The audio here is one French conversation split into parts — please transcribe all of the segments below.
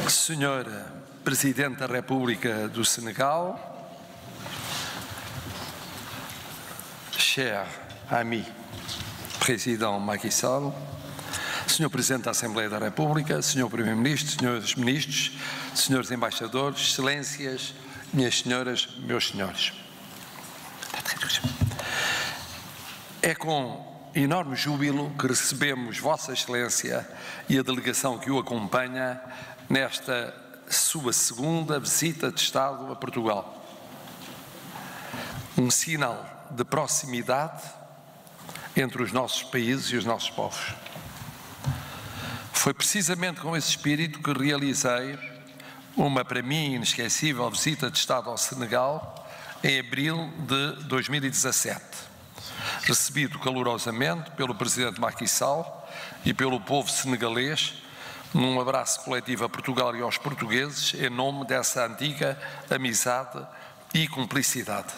Senhor Presidente da República do Sénégal, cher ami Président Macky Sall, Senhor Presidente da Assembleia da República, Senhor Primeiro-Ministro, Senhores Ministros, Senhores Embaixadores, Excelências, minhas senhoras, meus senhores. É com enorme júbilo que recebemos Vossa Excelência e a delegação que o acompanha nesta sua segunda visita de Estado a Portugal. Um sinal de proximidade entre os nossos países e os nossos povos. Foi precisamente com esse espírito que realizei uma, para mim, inesquecível visita de Estado ao Senegal em abril de 2017, recebido calorosamente pelo Presidente Macky Sall e pelo povo senegalês, num abraço coletivo a Portugal e aos portugueses, em nome dessa antiga amizade e cumplicidade.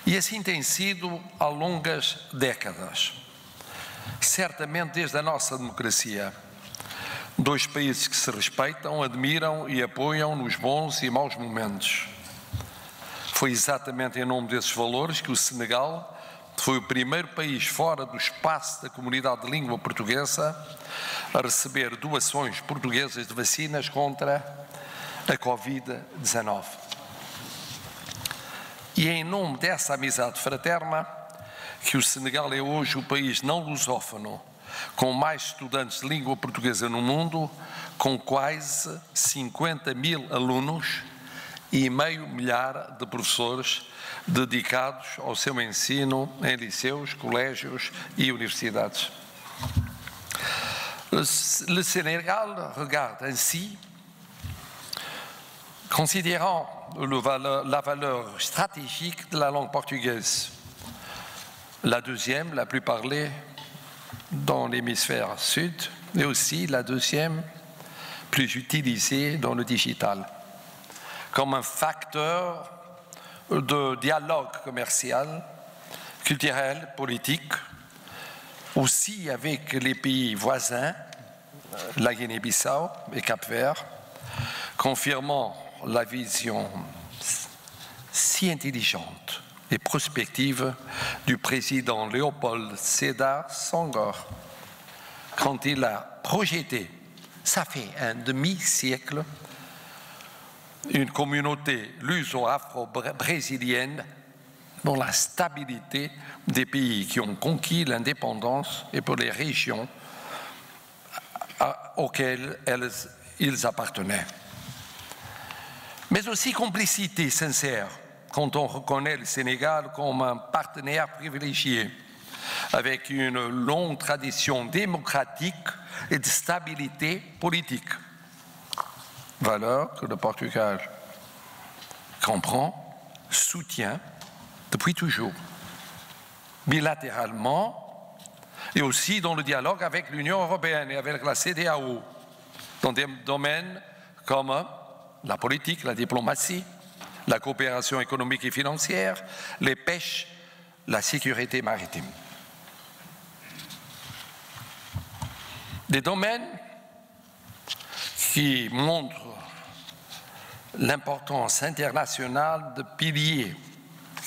E assim tem sido há longas décadas. Certamente desde a nossa democracia, dois países que se respeitam, admiram e apoiam nos bons e maus momentos. Foi exatamente em nome desses valores que o Senegal foi o primeiro país fora do espaço da comunidade de língua portuguesa a receber doações portuguesas de vacinas contra a Covid-19. E é em nome dessa amizade fraterna que o Senegal é hoje o país não lusófono com mais estudantes de língua portuguesa no mundo, com quase 50 mil alunos e meio milhar de professores dedicados ao seu ensino em liceus, colégios e universidades. Le Sénégal regarde ainsi, considérant la valeur stratégique de la langue portugaise, la deuxième la plus parlée dans l'hémisphère sud, et aussi la deuxième plus utilisée dans le digital, comme un facteur de dialogue commercial, culturel, politique, aussi avec les pays voisins, la Guinée-Bissau et Cap-Vert, confirmant la vision si intelligente et prospective du président Léopold Sédar Senghor quand il a projeté, ça fait un demi-siècle, une communauté luso-afro-brésilienne pour la stabilité des pays qui ont conquis l'indépendance et pour les régions auxquelles ils appartenaient. Mais aussi complicité sincère quand on reconnaît le Sénégal comme un partenaire privilégié avec une longue tradition démocratique et de stabilité politique. Valeur que le Portugal comprend, soutient depuis toujours, bilatéralement et aussi dans le dialogue avec l'Union européenne et avec la CEDEAO, dans des domaines comme la politique, la diplomatie, la coopération économique et financière, les pêches, la sécurité maritime. Des domaines qui montrent l'importance internationale de piliers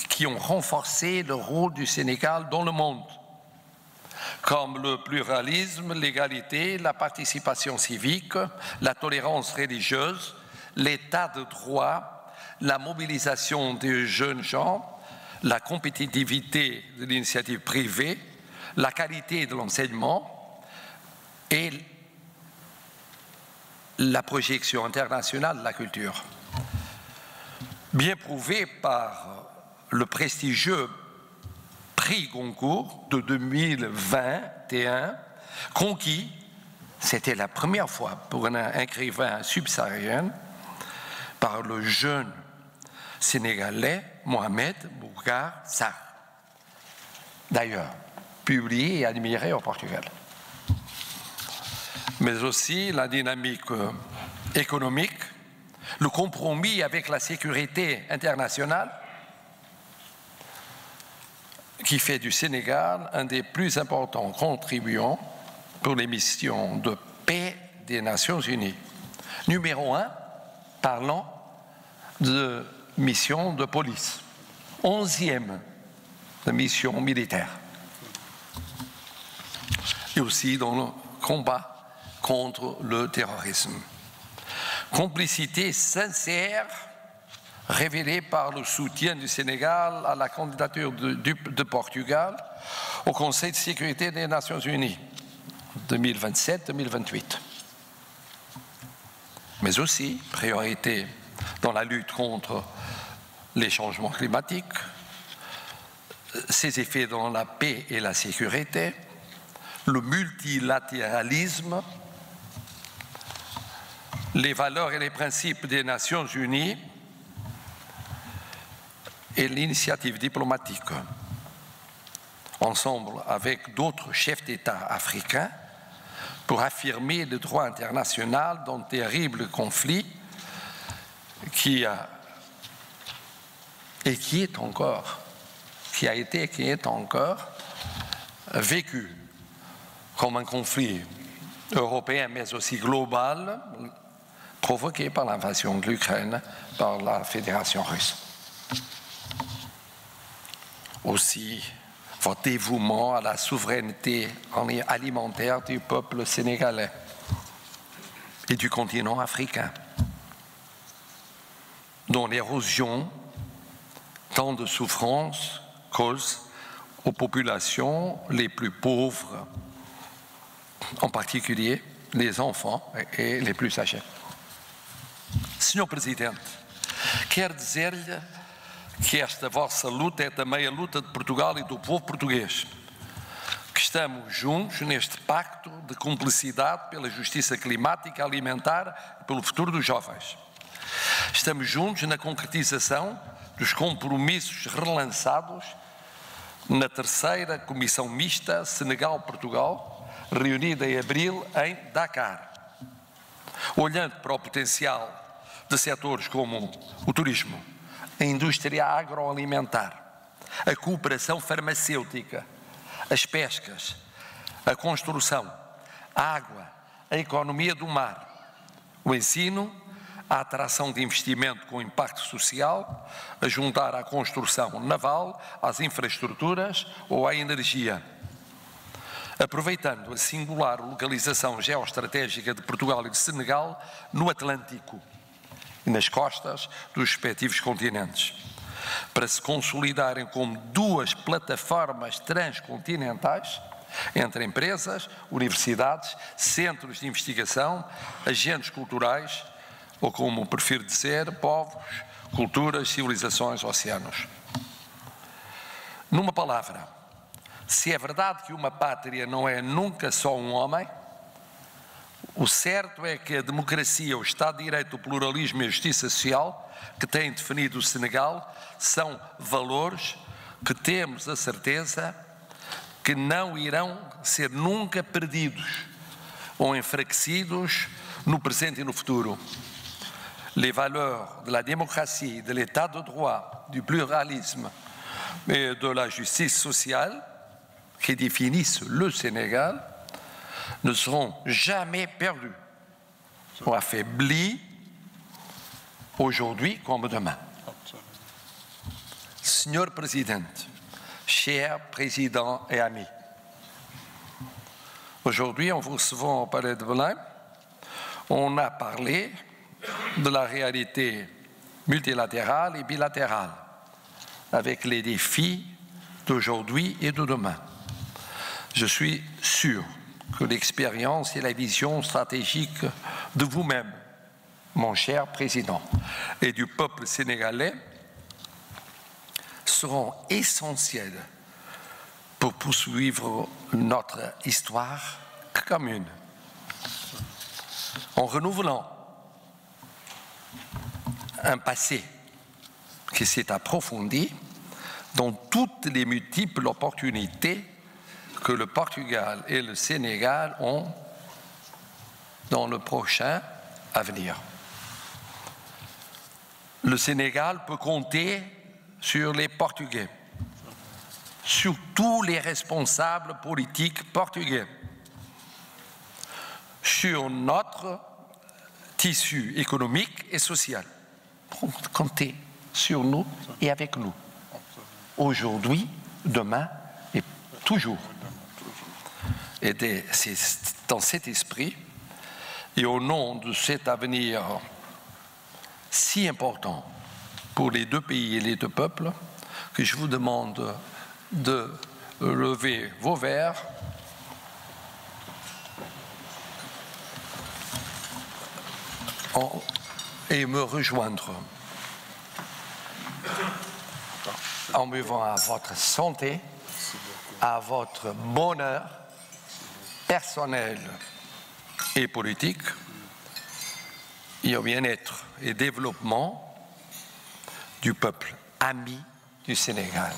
qui ont renforcé le rôle du Sénégal dans le monde, comme le pluralisme, l'égalité, la participation civique, la tolérance religieuse, l'état de droit, la mobilisation des jeunes gens, la compétitivité de l'initiative privée, la qualité de l'enseignement et la projection internationale de la culture. Bien prouvé par le prestigieux prix Goncourt de 2021, conquis, c'était la première fois pour un écrivain subsaharien, par le jeune sénégalais Mohamed Boucar Sarr, d'ailleurs publié et admiré au Portugal. Mais aussi la dynamique économique, le compromis avec la sécurité internationale qui fait du Sénégal un des plus importants contribuants pour les missions de paix des Nations Unies. Numéro 1, parlons de mission de police. 11e de mission militaire. Et aussi dans le combat contre le terrorisme. Complicité sincère révélée par le soutien du Sénégal à la candidature de Portugal au Conseil de sécurité des Nations Unies 2027-2028. Mais aussi priorité dans la lutte contre les changements climatiques, ses effets dans la paix et la sécurité, le multilatéralisme, les valeurs et les principes des Nations Unies et l'initiative diplomatique, ensemble avec d'autres chefs d'État africains, pour affirmer le droit international dans le terrible conflit qui a été et qui est encore vécu comme un conflit européen mais aussi global provoqué par l'invasion de l'Ukraine par la Fédération russe. Aussi, votre dévouement à la souveraineté alimentaire du peuple sénégalais et du continent africain, dont l'érosion tant de souffrances cause aux populations les plus pauvres, en particulier les enfants et les plus âgés. Senhor Presidente, quero dizer-lhe que esta vossa luta é também a luta de Portugal e do povo português, que estamos juntos neste pacto de cumplicidade pela justiça climática, alimentar e pelo futuro dos jovens. Estamos juntos na concretização dos compromissos relançados na terceira Comissão Mista Senegal-Portugal, reunida em abril em Dakar, olhando para o potencial de setores como o turismo, a indústria agroalimentar, a cooperação farmacêutica, as pescas, a construção, a água, a economia do mar, o ensino, a atração de investimento com impacto social, a juntar à construção naval, às infraestruturas ou à energia. Aproveitando a singular localização geoestratégica de Portugal e de Senegal no Atlântico e nas costas dos respectivos continentes, para se consolidarem como duas plataformas transcontinentais entre empresas, universidades, centros de investigação, agentes culturais, ou como prefiro dizer, povos, culturas, civilizações, oceanos. Numa palavra, se é verdade que uma pátria não é nunca só um homem, o certo é que a democracia, o Estado de Direito, o pluralismo e a justiça social que têm definido o Senegal são valores que temos a certeza que não irão ser nunca perdidos ou enfraquecidos no presente e no futuro. Les valeurs de la démocratie, de l'état de droit, du pluralisme et de la justice sociale qui définissent le Sénégal ne seront jamais perdus ou affaiblis aujourd'hui comme demain. Senhor Presidente, cher Président et amis, aujourd'hui, en vous recevant au Palais de Belém, on a parlé de la réalité multilatérale et bilatérale, avec les défis d'aujourd'hui et de demain. Je suis sûr que l'expérience et la vision stratégique de vous-même, mon cher Président, et du peuple sénégalais seront essentielles pour poursuivre notre histoire commune, en renouvelant un passé qui s'est approfondi dans toutes les multiples opportunités que le Portugal et le Sénégal ont dans le prochain avenir. Le Sénégal peut compter sur les Portugais, sur tous les responsables politiques portugais, sur notre tissu économique et social. Comptez sur nous et avec nous. Aujourd'hui, demain et toujours. Et c'est dans cet esprit et au nom de cet avenir si important pour les deux pays et les deux peuples que je vous demande de lever vos verres et me rejoindre en buvant à votre santé, à votre bonheur personnel et politique et au bien-être et développement du peuple ami du Sénégal.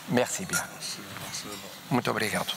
Merci bien. Muito obrigado.